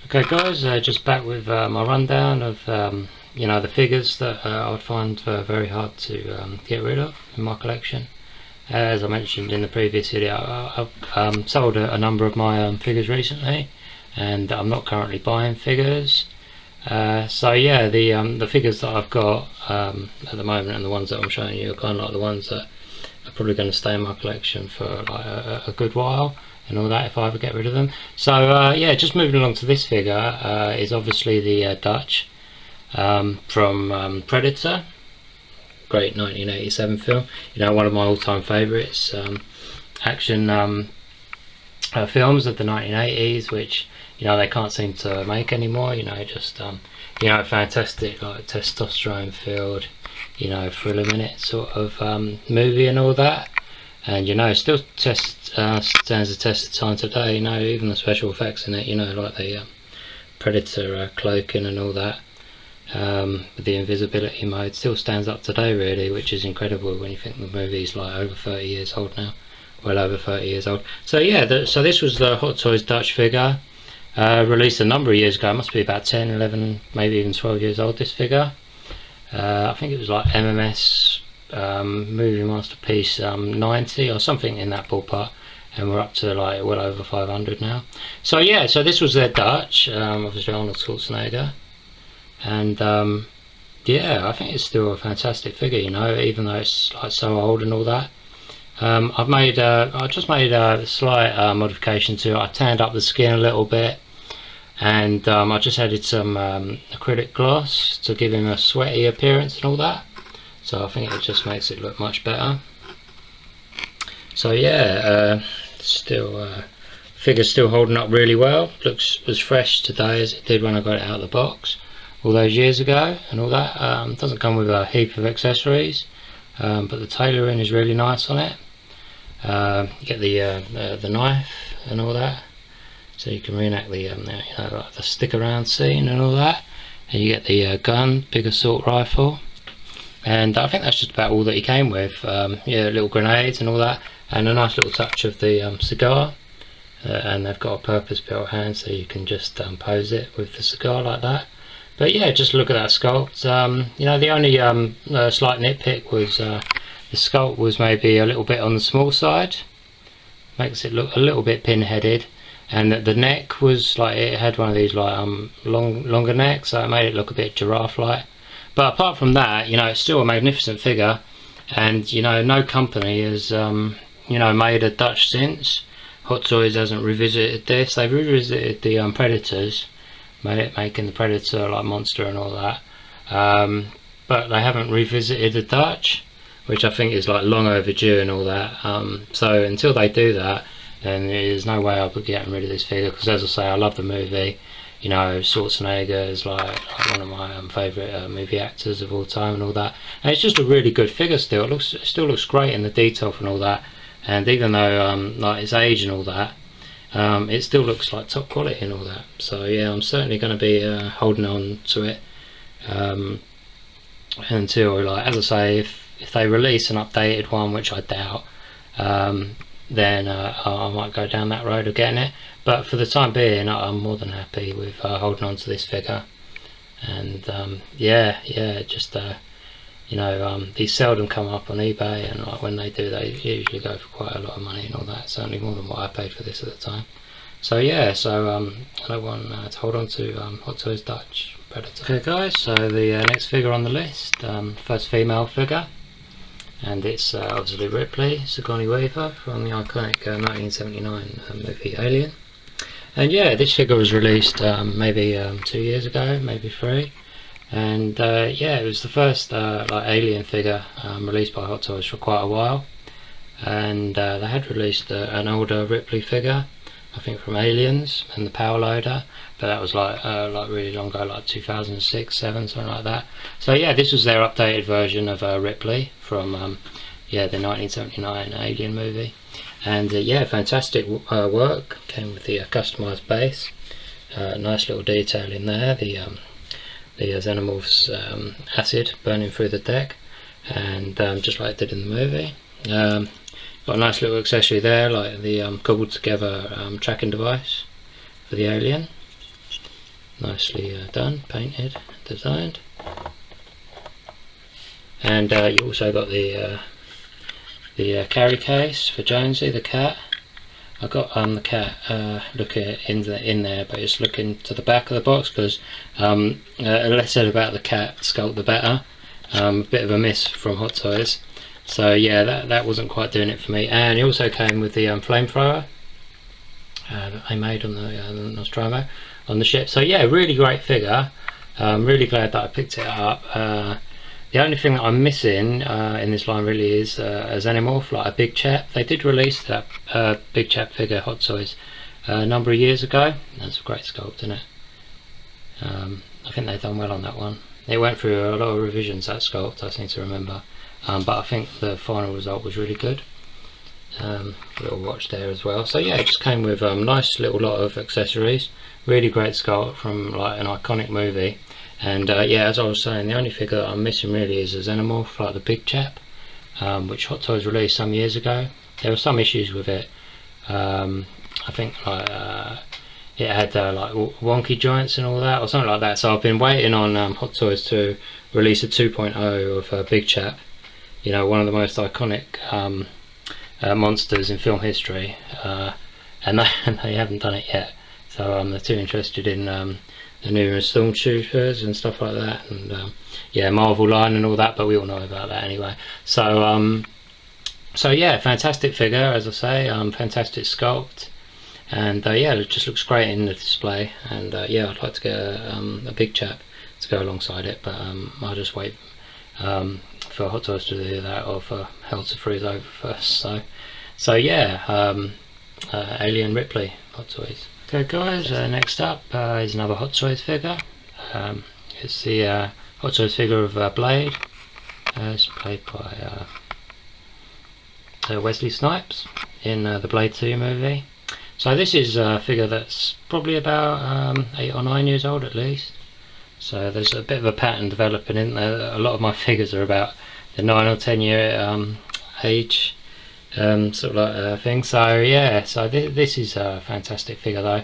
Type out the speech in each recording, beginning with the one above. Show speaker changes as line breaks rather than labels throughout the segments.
Okay guys, just back with my rundown of the figures that I would find very hard to get rid of in my collection. As I mentioned in the previous video, I've sold a number of my figures recently, and I'm not currently buying figures. So yeah, the figures that I've got at the moment and the ones that I'm showing you are kind of like the ones that are probably going to stay in my collection for like a good while and all that if I ever get rid of them. So yeah, just moving along to this figure is obviously the Dutch from Predator, great 1987 film. You know, one of my all-time favourites, action films of the 1980s, which they can't seem to make anymore. Just fantastic, like testosterone filled, thriller minute sort of movie and all that. And still stands the test of time today. Even the special effects in it, like the Predator cloaking and all that, with the invisibility mode, still stands up today really, which is incredible when you think the movie's like over 30 years old now, well over 30 years old. So yeah, so this was the Hot Toys Dutch figure, released a number of years ago. It must be about 10, 11, maybe even 12 years old, this figure. I think it was like MMS Movie Masterpiece 90 or something in that ballpark, and we're up to like well over 500 now. So yeah, so this was their Dutch, obviously Arnold Schwarzenegger, and yeah, I think it's still a fantastic figure, even though it's like so old and all that. I just made a slight modification to it. I tanned up the skin a little bit, and I just added some acrylic gloss to give him a sweaty appearance and all that. So I think it just makes it look much better. So yeah, figure's still holding up really well. Looks as fresh today as it did when I got it out of the box all those years ago and all that. Doesn't come with a heap of accessories, but the tailoring is really nice on it. You get the knife and all that, so you can reenact the like the stick around scene and all that. And you get the gun, big assault rifle. And I think that's just about all that he came with. Yeah, little grenades and all that, and a nice little touch of the cigar. And they've got a purpose-built hand, so you can just pose it with the cigar like that. But yeah, just look at that sculpt. The only slight nitpick was the sculpt was maybe a little bit on the small side. Makes it look a little bit pin-headed, and the neck was like, it had one of these like longer necks, so it made it look a bit giraffe-like. But apart from that, it's still a magnificent figure, and no company has made a Dutch since. Hot Toys hasn't revisited this. They've revisited the Predators, making the Predator like monster and all that, but they haven't revisited the Dutch, which I think is like long overdue and all that. So until they do that, then there's no way I'll be getting rid of this figure, because as I say, I love the movie. Schwarzenegger is like one of my favourite movie actors of all time and all that, and it's just a really good figure still. It still looks great in the detail and all that, and even though like its age and all that, it still looks like top quality and all that. So yeah, I'm certainly going to be holding on to it until, like, as I say, if they release an updated one, which I doubt, then I might go down that road of getting it. But for the time being, I'm more than happy with holding on to this figure. And yeah, just these seldom come up on eBay, and like when they do, they usually go for quite a lot of money and all that. Certainly more than what I paid for this at the time. So yeah, I want to hold on to Hot Toys Dutch Predator. Okay guys, so the next figure on the list, first female figure, and it's obviously Ripley, Sigourney Weaver, from the iconic 1979 movie Alien. And yeah, this figure was released maybe 2 years ago, maybe 3. And yeah, it was the first like Alien figure released by Hot Toys for quite a while. And they had released an older Ripley figure, I think from Aliens and the Power Loader, but that was like really long ago, like 2006, 7, something like that. So yeah, this was their updated version of Ripley from yeah, the 1979 Alien movie. And yeah, fantastic work. Came with the customised base, nice little detail in there, the Xenomorph's acid burning through the deck, and just like it did in the movie. Got a nice little accessory there, like the cobbled together tracking device for the Alien. nicely done, painted, designed. And you also got the carry case for Jonesy the cat. I got the cat looking in there, but it's looking to the back of the box because less said about the cat sculpt the better. A bit of a miss from Hot Toys. So yeah, that wasn't quite doing it for me. And it also came with the flamethrower that they made on the Nostromo on the ship. So yeah, really great figure. Really glad that I picked it up. The only thing that I'm missing in this line really is a Xenomorph, like a big chap. They did release that big chap figure, Hot Toys, a number of years ago. That's a great sculpt, isn't it? I think they've done well on that one. It went through a lot of revisions, that sculpt, I seem to remember. But I think the final result was really good. Little watch there as well. So yeah, it just came with a nice little lot of accessories. Really great sculpt from like an iconic movie. And yeah, as I was saying, the only figure that I'm missing really is a Xenomorph, like the big chap, which Hot Toys released some years ago. There were some issues with it. I think like it had like wonky joints and all that, or something like that. So I've been waiting on Hot Toys to release a 2.0 of Big Chap. You know, one of the most iconic monsters in film history, and they haven't done it yet. So they're too interested in the new Stormtroopers and stuff like that, and yeah, Marvel line and all that. But we all know about that anyway. So so yeah, fantastic figure, as I say, fantastic sculpt, and yeah, it just looks great in the display. And yeah, I'd like to get a Big Chap to go alongside it, but I'll just wait for Hot Toys to do that, or for Hell to freeze over first. So yeah, Alien Ripley, Hot Toys. Okay guys, next up is another Hot Toys figure. It's the Hot Toys figure of Blade. It's played by Wesley Snipes in the Blade 2 movie. So this is a figure that's probably about 8 or 9 years old at least. So there's a bit of a pattern developing in there. A lot of my figures are about the 9 or 10 year age sort of like thing. So yeah, so this is a fantastic figure though,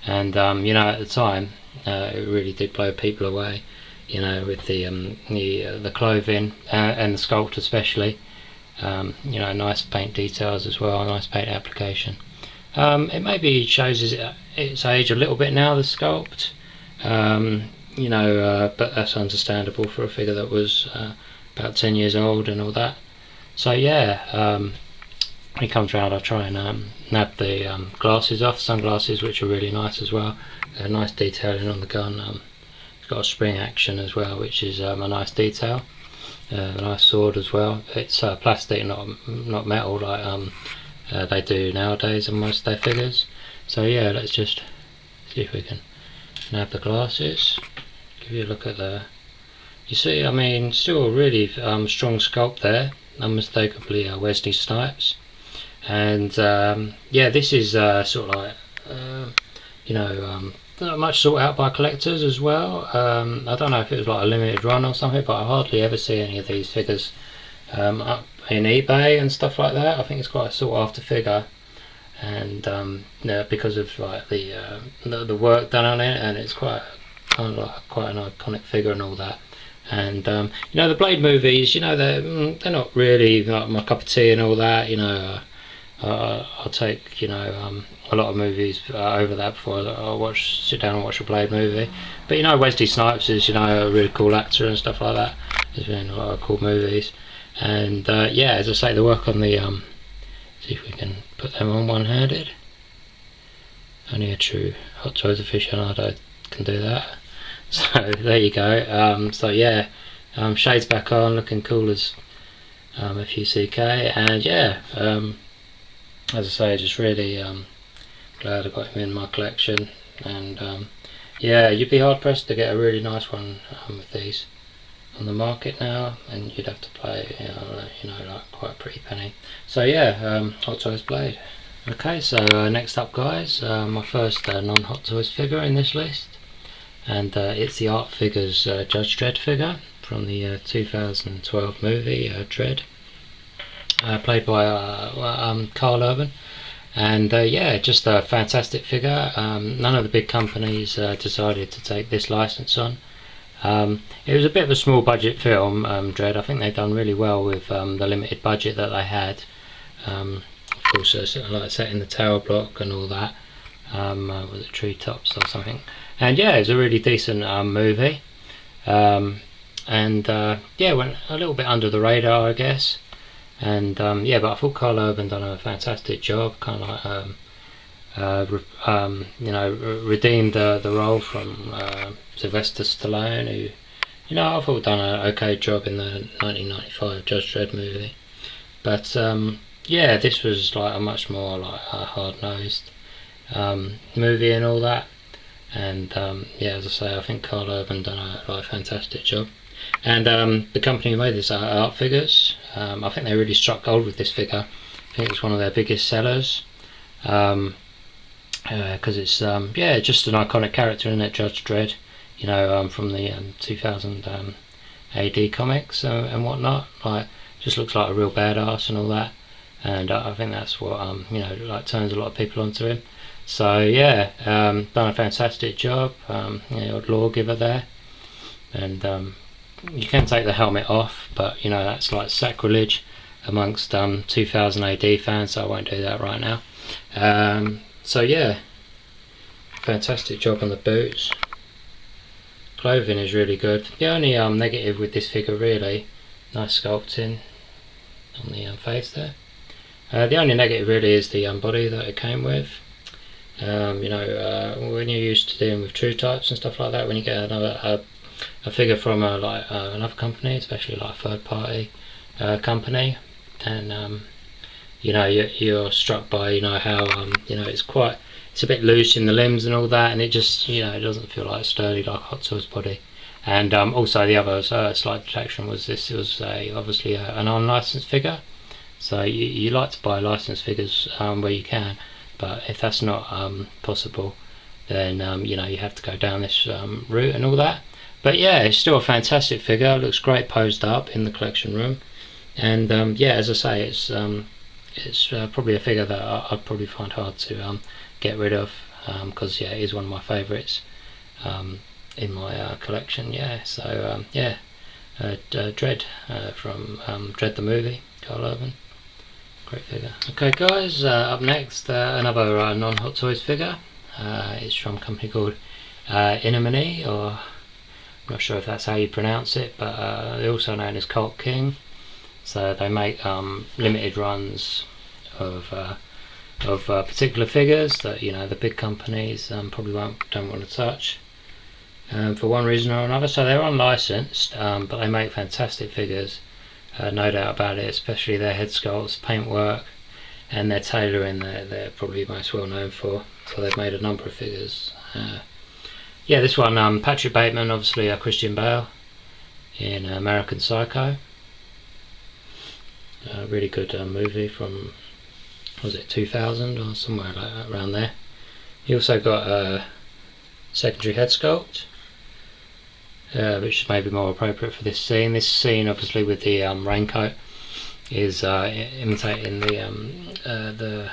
and you know, at the time it really did blow people away, you know, with the clothing and the sculpt especially. You know, nice paint details as well, nice paint application. It maybe shows its age a little bit now, the sculpt, you know, but that's understandable for a figure that was about 10 years old and all that. So yeah, when he comes round, I'll try and nab the glasses off, sunglasses, which are really nice as well. Nice detailing on the gun. It's got a spring action as well, which is a nice detail. A nice sword as well. It's plastic, not metal, like they do nowadays on most of their figures. So yeah, let's just see if we can nab the glasses. Give you a look at the. You see, I mean, still a really strong sculpt there. Unmistakably Wesley Snipes. And yeah, this is sort of like you know, not much sought out by collectors as well. I don't know if it was like a limited run or something, but I hardly ever see any of these figures up in eBay and stuff like that. I think it's quite a sought after figure, and because of like the work done on it, and it's quite kind of like quite an iconic figure and all that. And you know, the Blade movies, you know, they're not really like my cup of tea and all that. You know, I'll take, you know, a lot of movies over that before I'll sit down and watch a Blade movie. But you know, Wesley Snipes is, you know, a really cool actor and stuff like that. He's been in a lot of cool movies. And yeah, as I say, the work on the see if we can put them on one-handed. Only a true Hot Toys aficionado can do that. So there you go. So yeah, shades back on, looking cool as a few CK, and yeah, as I say, just really glad I got him in my collection. And yeah, you'd be hard pressed to get a really nice one with these on the market now, and you'd have to pay you know, like quite a pretty penny. So yeah, Hot Toys Blade. Okay, so next up guys, my first non-Hot Toys figure in this list, and it's the Art Figures Judge Dredd figure from the 2012 movie Dredd, played by Carl Urban. And yeah, just a fantastic figure. None of the big companies decided to take this license on. It was a bit of a small budget film, Dredd. I think they've done really well with the limited budget that they had. Of course, sort of like set in the tower block and all that. Was it Treetops or something? And yeah, it was a really decent movie. And yeah, went a little bit under the radar, I guess. And yeah, but I thought Carl Urban done a fantastic job. Kind of like redeemed the role from Sylvester Stallone, who I thought done an okay job in the 1995 Judge Dredd movie. But yeah, this was like a much more like hard-nosed movie and all that. And yeah, as I say, I think Carl Urban done a fantastic job. And the company who made this Art Figures, I think they really struck gold with this figure. I think it's one of their biggest sellers, because it's yeah, just an iconic character in it, Judge Dredd, from the 2000 AD comics and whatnot. Like, just looks like a real badass and all that. And I think that's what like turns a lot of people onto him. So yeah, done a fantastic job. Lawgiver there, and you can take the helmet off, but that's like sacrilege amongst 2000 AD fans, so I won't do that right now. So yeah, fantastic job on the boots. Clothing is really good. The only negative with this figure, really, nice sculpting on the face there. The only negative really is the body that it came with. When you're used to dealing with true types and stuff like that, when you get a figure from another company, especially like a third party company, then you're struck by how it's a bit loose in the limbs and all that, and it just it doesn't feel like sturdy like Hot Toys body. And also the other slight detraction was this was obviously an unlicensed figure, so you like to buy licensed figures where you can, but if that's not possible, then you have to go down this route and all that. But yeah, it's still a fantastic figure. It looks great posed up in the collection room, and yeah, as I say, it's probably a figure that I'd probably find hard to get rid of, because yeah, it is one of my favourites in my collection. Yeah, so yeah, Dredd from Dredd the movie, Carl Urban. Great figure. Okay guys, up next another non-Hot Toys figure. It's from a company called Inomini, or I'm not sure if that's how you pronounce it, but they're also known as Cult King. So they make limited runs of particular figures that the big companies probably don't want to touch for one reason or another. So they're unlicensed, but they make fantastic figures. No doubt about it, especially their head sculpts, paintwork, and their tailoring they're probably most well known for. So they've made a number of figures. Yeah, this one, Patrick Bateman, obviously Christian Bale in American Psycho. Really good movie from, was it 2000 or somewhere like around there. He also got a secondary head sculpt, which is maybe more appropriate for this scene. This scene, obviously, with the raincoat, is imitating do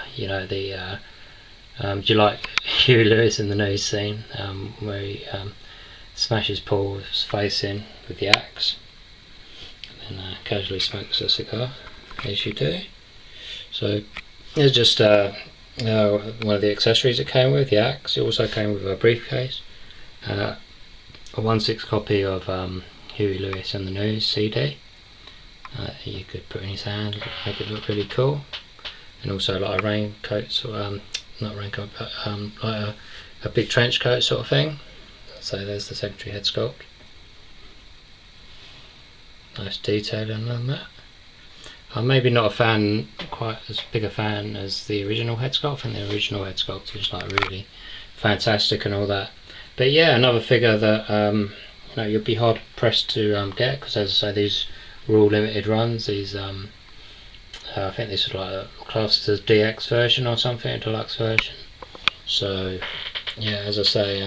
you like Huey Lewis in the news scene where he smashes Paul's face in with the axe and then casually smokes a cigar, as you do. So there's just one of the accessories it came with, the axe. It also came with a briefcase, a 1/6 copy of Huey Lewis and the News CD. You could put in his hand, make it look really cool, and also like a raincoat, not raincoat, but like a big trench coat sort of thing. So there's the secondary head sculpt. Nice detailing on that. I'm maybe not quite as big a fan as the original head sculpt. I think the original head sculpt is like really fantastic and all that. But yeah, another figure that you'll be hard pressed to get, because as I say, these were all limited runs. These I think this is like a classed as DX version or something, a deluxe version. So yeah, as I say,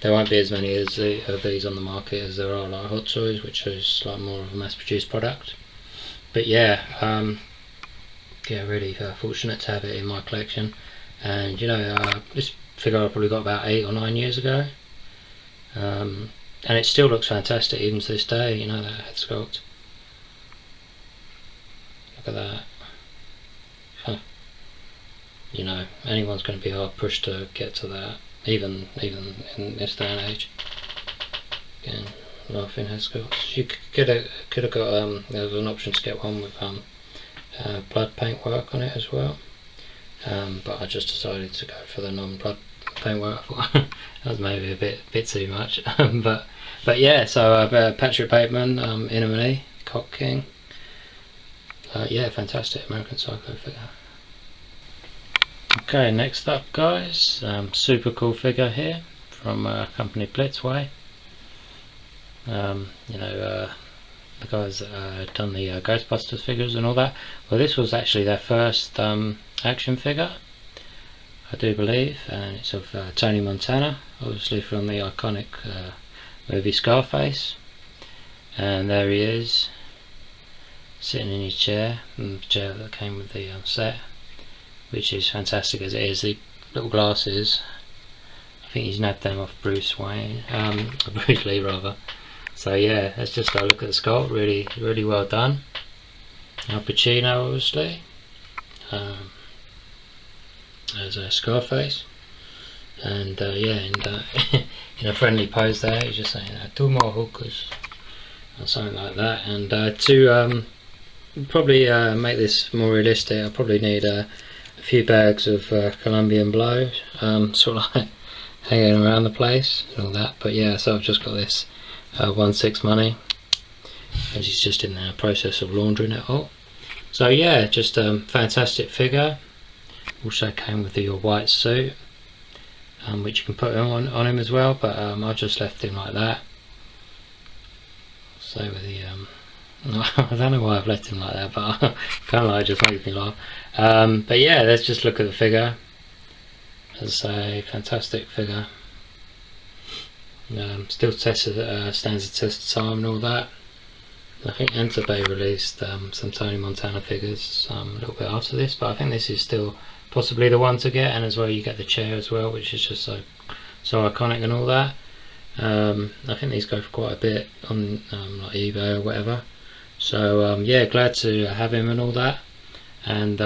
there won't be as many of these on the market as there are like Hot Toys, which is like more of a mass-produced product. But yeah, yeah, really fortunate to have it in my collection. And you know, this figure I probably got about 8 or 9 years ago, and it still looks fantastic even to this day. You know, that head sculpt. Look at that. Huh. You know, anyone's going to be hard pushed to get to that, even in this day and age. Again, laughing head sculpts. You could have got there was an option to get one with blood paint work on it as well, but I just decided to go for the non-blood paint work. That was maybe a bit too much. but yeah, so Patrick Bateman, Inamini, Cock King. Yeah, fantastic American Psycho figure. Okay, next up, guys, super cool figure here from company Blitzway. You know, the guys that had done the Ghostbusters figures and all that. Well, this was actually their first action figure, I do believe, and it's of Tony Montana, obviously from the iconic movie Scarface. And there he is, sitting in his chair, the chair that came with the set, which is fantastic as it is. The little glasses, I think he's nabbed them off Bruce Lee rather. So yeah, let's just go look at the sculpt. Really well done. Al Pacino, obviously, as a Scarface, and yeah, in a friendly pose there, he's just saying 2 more hookers or something like that. And to probably make this more realistic, I probably need a few bags of Colombian blow, sort of like hanging around the place and all that. But yeah, so I've just got this 1/6 money, and she's just in the process of laundering it all. So yeah, just fantastic figure. Also came with your white suit, which you can put on him as well, but I just left him like that. So with the I don't know why I've left him like that, but kind of like just makes me laugh. But yeah, let's just look at the figure. As a fantastic figure. Still stands the test of time and all that. I think Enterbay released some Tony Montana figures a little bit after this, but I think this is still possibly the one to get. And as well, you get the chair as well, which is just so iconic and all that. I think these go for quite a bit on like eBay or whatever. So yeah, glad to have him and all that. And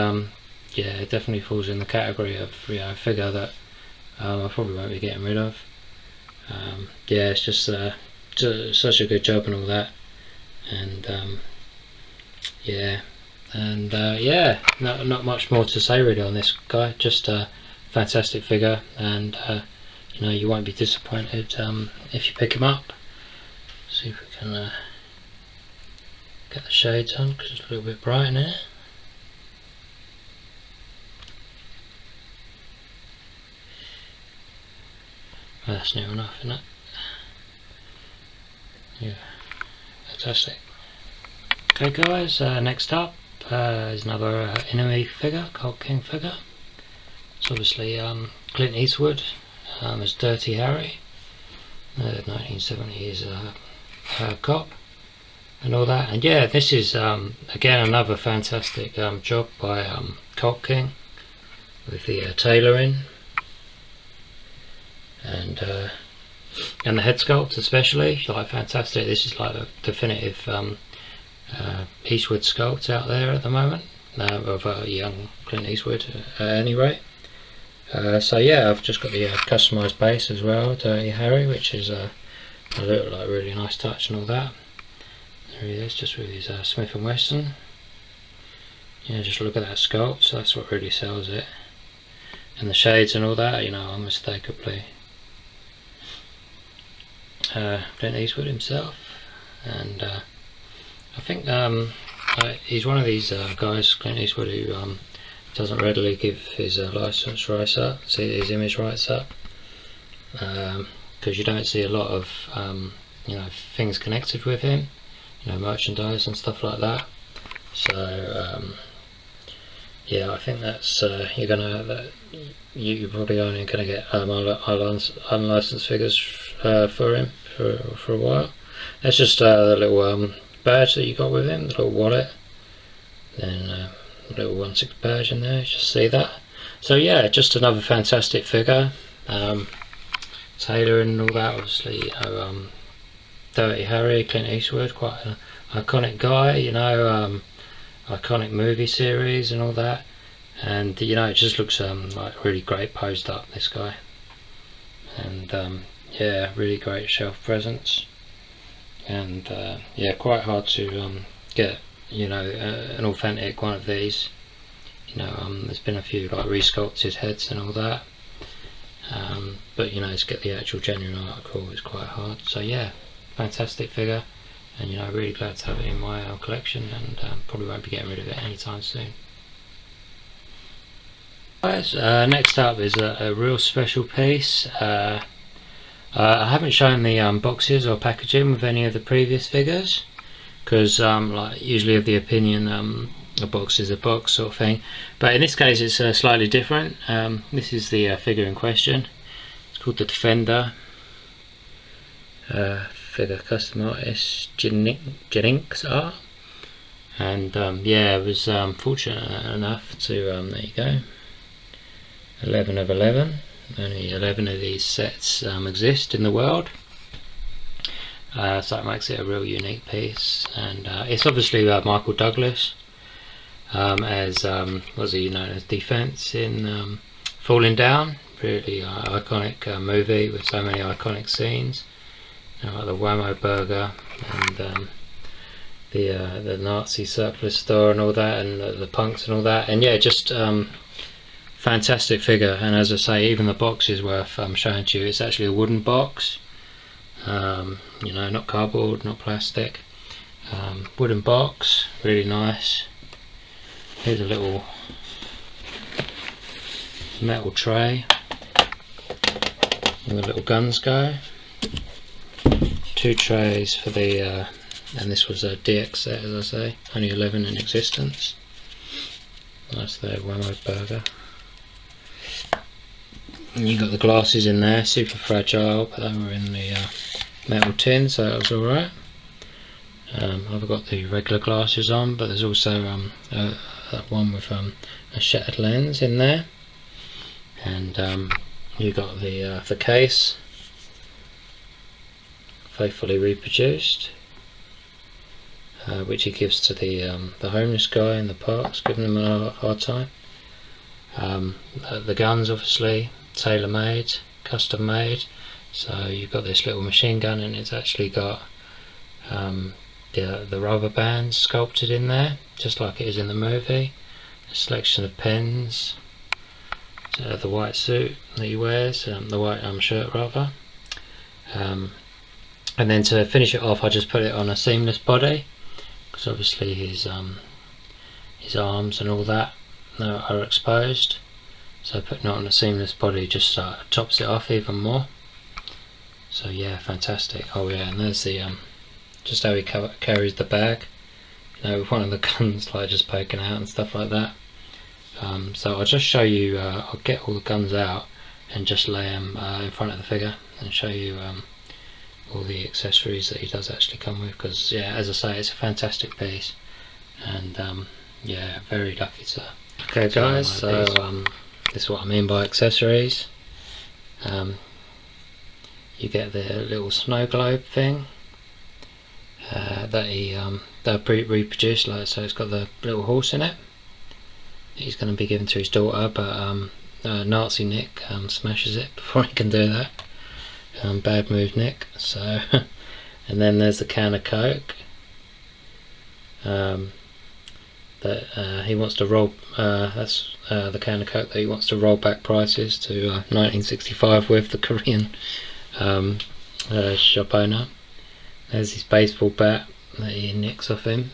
yeah, it definitely falls in the category of a figure that I probably won't be getting rid of. Yeah, it's just such a good job and all that. And yeah, and yeah, not much more to say really on this guy. Just a fantastic figure, and you know, you won't be disappointed if you pick him up. See if we can get the shades on, because it's a little bit bright in here. Well, that's near enough, isn't it? Yeah, fantastic. Okay guys, next up is another enemy figure, Colt King figure. It's obviously Clint Eastwood as Dirty Harry, 1970s cop and all that. And yeah, this is again another fantastic job by Colt King with the tailoring and the head sculpt especially, like fantastic. This is like a definitive Eastwood sculpt out there at the moment, of a young Clint Eastwood at any rate. So yeah, I've just got the customised base as well, Dirty Harry, which is a little like really nice touch and all that. There he is, just with his Smith & Wesson. Yeah, just look at that sculpt, so that's what really sells it. And the shades and all that, you know, unmistakably Clint Eastwood himself. And I think he's one of these guys, Clint Eastwood, who doesn't readily give his license rights up, his image rights up, because you don't see a lot of you know, things connected with him, you know, merchandise and stuff like that. So yeah, I think that's you're probably only gonna get unlicensed figures for him for a while. That's just the little badge that you got with him, the little wallet. Then little 1/6 badge in there, just see that. So yeah, just another fantastic figure. Taylor and all that, obviously, you know, Dirty Harry, Clint Eastwood, quite an iconic guy, you know, iconic movie series and all that. And you know, it just looks like really great posed up, this guy. And yeah, really great shelf presence. And yeah, quite hard to get, you know, an authentic one of these. You know, there's been a few like resculpted heads and all that, but you know, to get the actual genuine article is quite hard. So yeah, fantastic figure, and you know, really glad to have it in my collection, and probably won't be getting rid of it anytime soon. Guys, next up is a real special piece. I haven't shown the boxes or packaging with any of the previous figures, because like usually of the opinion a box is a box sort of thing, but in this case it's slightly different. This is the figure in question. It's called the Defender. Figure custom artist Jennings art, and yeah, I was fortunate enough to there you go, 11 of 11. Only 11 of these sets exist in the world, so it makes it a real unique piece. And it's obviously Michael Douglas, as was he known as Defense in Falling Down. Really iconic movie with so many iconic scenes, you know, like the Whammo burger and the Nazi surplus store and all that, and the punks and all that. And yeah, just fantastic figure. And as I say, even the box is worth showing to you. It's actually a wooden box, you know, not cardboard, not plastic, wooden box, really nice. Here's a little metal tray where the little guns go. 2 trays for the and this was a DX set, as I say, only 11 in existence. That's the Whammo burger. And you got the glasses in there, super fragile, but they were in the metal tin, so that was alright. I've got the regular glasses on, but there's also that one with a shattered lens in there. And you got the case, faithfully reproduced, which he gives to the homeless guy in the parks, giving him a hard time. The guns, obviously tailor made, custom made. So you've got this little machine gun, and it's actually got the rubber bands sculpted in there, just like it is in the movie. A selection of pens, the white suit that he wears, the white shirt rather. And then to finish it off, I just put it on a seamless body, because obviously his arms and all that are exposed. So putting it on a seamless body just tops it off even more. So yeah, fantastic. Oh yeah, and there's the just how he carries the bag, you know, with one of the guns like just poking out and stuff like that. So I'll just show you, I'll get all the guns out and just lay them in front of the figure and show you all the accessories that he does actually come with, because yeah, as I say, it's a fantastic piece, and yeah, very lucky to. Okay guys, so this is what I mean by accessories. You get the little snow globe thing that he reproduced, like so. It's got the little horse in it. He's going to be given to his daughter, but Nazi Nick smashes it before he can do that. Bad move, Nick. So, and then there's the can of Coke that he wants to roll. That's the can of Coke that he wants to roll back prices to 1965 with, the Korean shop owner. There's his baseball bat that he nicks off him,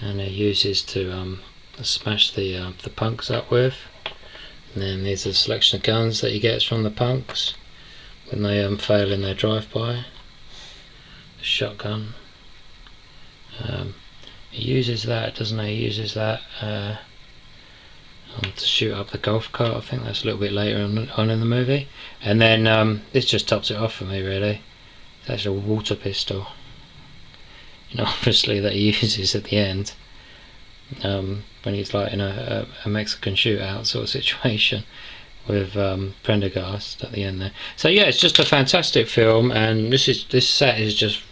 and he uses to smash the punks up with. And then there's a selection of guns that he gets from the punks when they fail in their drive-by. The shotgun. He uses that, doesn't he? He uses that to shoot up the golf cart. I think that's a little bit later on in the movie. And then this just tops it off for me, really. It's actually a water pistol, you know, obviously, that he uses at the end. when he's like in a Mexican shootout sort of situation with Prendergast at the end there. So yeah, it's just a fantastic film, and this set is just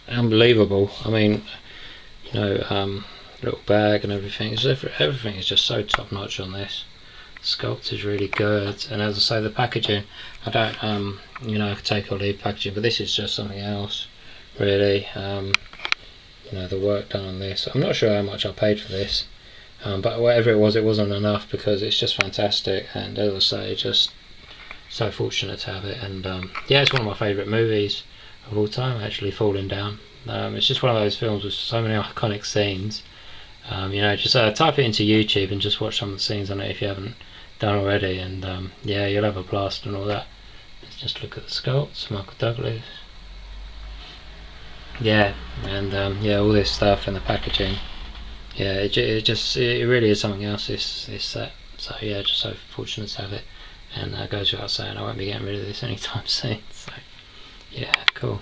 unbelievable. I mean, you know, little bag and everything. Everything is just so top notch on this. Sculpt is really good, and as I say, the packaging, I don't you know, take or leave packaging, but this is just something else really. You know, the work done on this, I'm not sure how much I paid for this, but whatever it wasn't enough, because it's just fantastic, and as I say, just so fortunate to have it. And yeah, it's one of my favourite movies of all time, actually, Falling Down. It's just one of those films with so many iconic scenes. You know, just type it into YouTube and just watch some of the scenes on it if you haven't done already, and yeah, you'll have a blast and all that. Let's just look at the sculpts, Michael Douglas. Yeah, and yeah, all this stuff and the packaging. Yeah, it really is something else, this set. So yeah, just so fortunate to have it, and goes without saying, I won't be getting rid of this anytime soon. So yeah, cool.